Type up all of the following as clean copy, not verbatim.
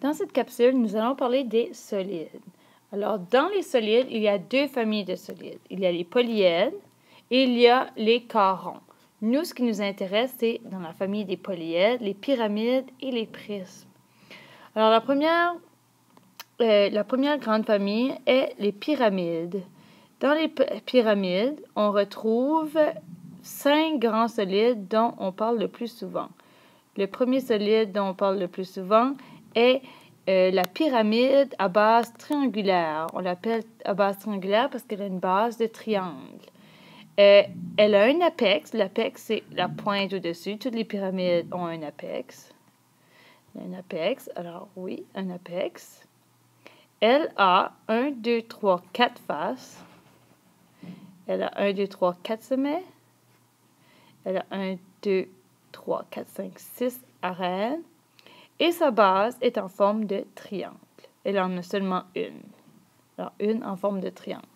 Dans cette capsule, nous allons parler des solides. Alors, dans les solides, il y a deux familles de solides. Il y a les polyèdres et il y a les carons. Nous, ce qui nous intéresse, c'est dans la famille des polyèdres, les pyramides et les prismes. Alors, la première grande famille est les pyramides. Dans les pyramides, on retrouve 5 grands solides dont on parle le plus souvent. Le premier solide dont on parle le plus souvent est la pyramide à base triangulaire. On l'appelle à base triangulaire parce qu'elle a une base de triangle. Elle a un apex. L'apex, c'est la pointe au-dessus. Toutes les pyramides ont un apex. Un apex. Alors, oui, un apex. Elle a 1, 2, 3, 4 faces. Elle a 1, 2, 3, 4 sommets. Elle a 1, 2, 3, 4, 5, 6 arênes. Et sa base est en forme de triangle. Elle en a seulement une. Alors, une en forme de triangle.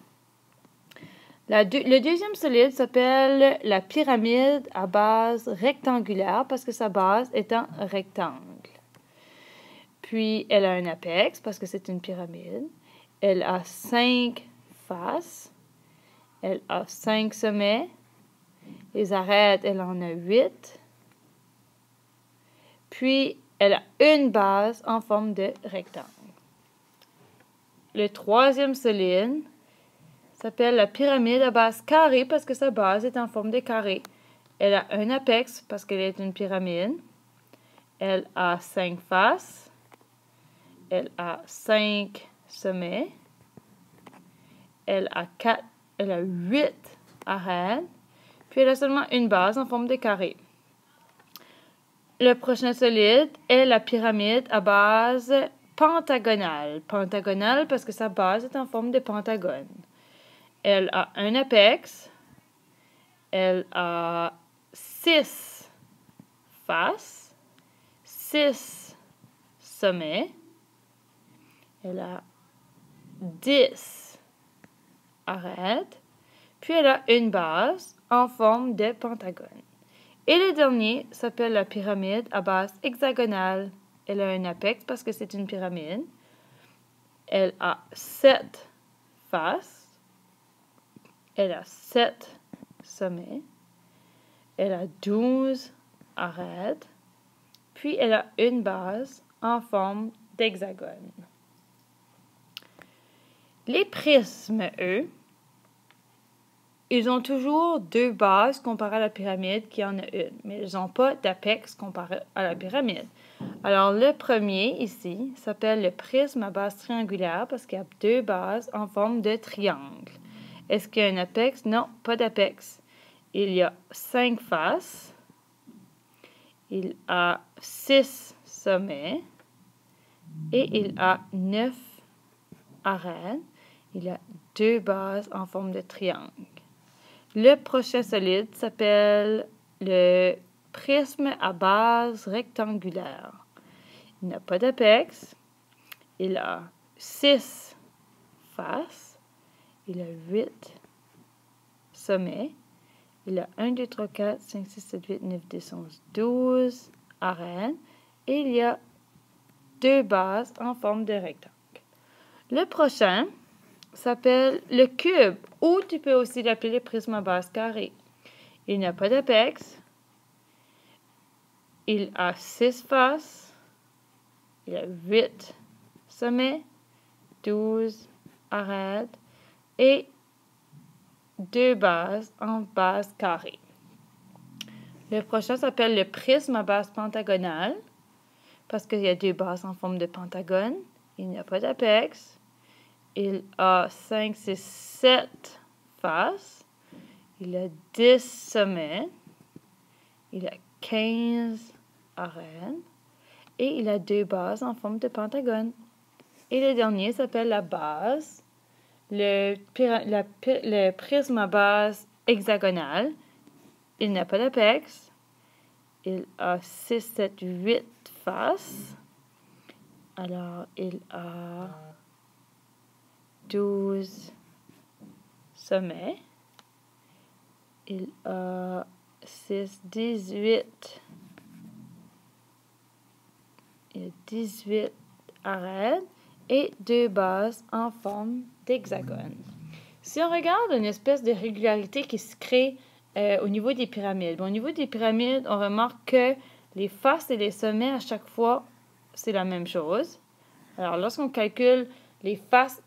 Le deuxième solide s'appelle la pyramide à base rectangulaire parce que sa base est en rectangle. Puis, elle a un apex parce que c'est une pyramide. Elle a 5 faces. Elle a 5 sommets. Les arêtes, elle en a 8. Puis, elle a une base en forme de rectangle. Le troisième solide s'appelle la pyramide à base carrée parce que sa base est en forme de carré. Elle a un apex parce qu'elle est une pyramide. Elle a 5 faces. Elle a 5 sommets. Elle a 8 arênes. Puis elle a seulement une base en forme de carré. Le prochain solide est la pyramide à base pentagonale. Pentagonale parce que sa base est en forme de pentagone. Elle a un apex. Elle a 6 faces. 6 sommets. Elle a 10 arêtes. Puis elle a une base en forme de pentagone. Et le dernier s'appelle la pyramide à base hexagonale. Elle a un apex parce que c'est une pyramide. Elle a 7 faces. Elle a 7 sommets. Elle a 12 arêtes. Puis elle a une base en forme d'hexagone. Les prismes, eux, ils ont toujours 2 bases comparées à la pyramide qui en a une, mais ils n'ont pas d'apex comparé à la pyramide. Alors, le premier, ici, s'appelle le prisme à base triangulaire parce qu'il y a 2 bases en forme de triangle. Est-ce qu'il y a un apex? Non, pas d'apex. Il y a 5 faces. Il a 6 sommets. Et il a 9 arênes. Il a 2 bases en forme de triangle. Le prochain solide s'appelle le prisme à base rectangulaire. Il n'a pas d'apex. Il a 6 faces. Il a 8 sommets. Il a 1, 2, 3, 4, 5, 6, 7, 8, 9, 10, 11, 12 arênes. Et il y a 2 bases en forme de rectangle. Le prochain s'appelle le cube, ou tu peux aussi l'appeler le prisme à base carrée. Il n'a pas d'apex. Il a 6 faces. Il a 8 sommets, 12 arêtes et 2 bases en base carrée. Le prochain s'appelle le prisme à base pentagonale parce qu'il y a 2 bases en forme de pentagone. Il n'y a pas d'apex. Il a 5, 6, 7 faces. Il a 10 sommets. Il a 15 arênes. Et il a 2 bases en forme de pentagone. Et le dernier s'appelle la base. Le prisme à base hexagonale. Il n'a pas d'apex. Il a 6, 7, 8 faces. Alors, il a 12 sommets. Il a 6, 18. Il a 18 arêtes et 2 bases en forme d'hexagone. Si on regarde une espèce de régularité qui se crée au niveau des pyramides, au niveau des pyramides, on remarque que les faces et les sommets, à chaque fois, c'est la même chose. Alors, lorsqu'on calcule les faces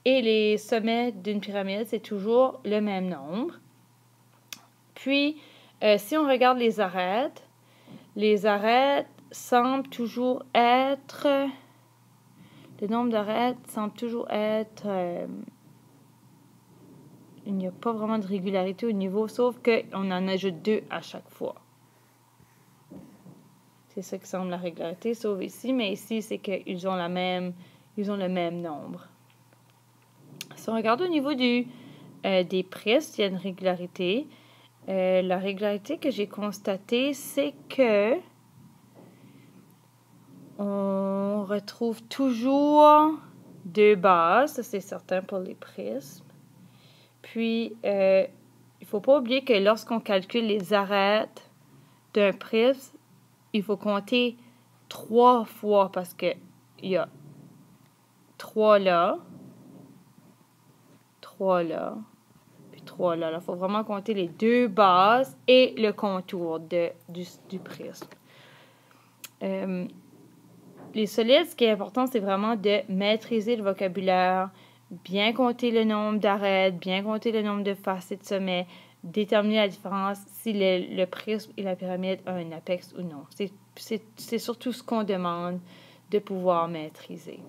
et les sommets d'une pyramide, c'est toujours le même nombre. Puis, si on regarde les arêtes semblent toujours être... Le nombre d'arêtes semble toujours être... il n'y a pas vraiment de régularité au niveau, sauf qu'on en ajoute 2 à chaque fois. C'est ça qui semble la régularité, sauf ici, mais ici, c'est qu'ils ont le même nombre. Si on regarde au niveau des prismes, il y a une régularité. La régularité que j'ai constatée, c'est que on retrouve toujours 2 bases, ça c'est certain pour les prismes. Puis, il ne faut pas oublier que lorsqu'on calcule les arêtes d'un prisme, il faut compter 3 fois parce qu'il y a 3 là, 3 là, puis 3 là. Il faut vraiment compter les 2 bases et le contour du prisme. Les solides, ce qui est important, c'est vraiment de maîtriser le vocabulaire, bien compter le nombre d'arêtes, bien compter le nombre de faces et de sommets, déterminer la différence si le prisme et la pyramide ont un apex ou non. C'est surtout ce qu'on demande de pouvoir maîtriser.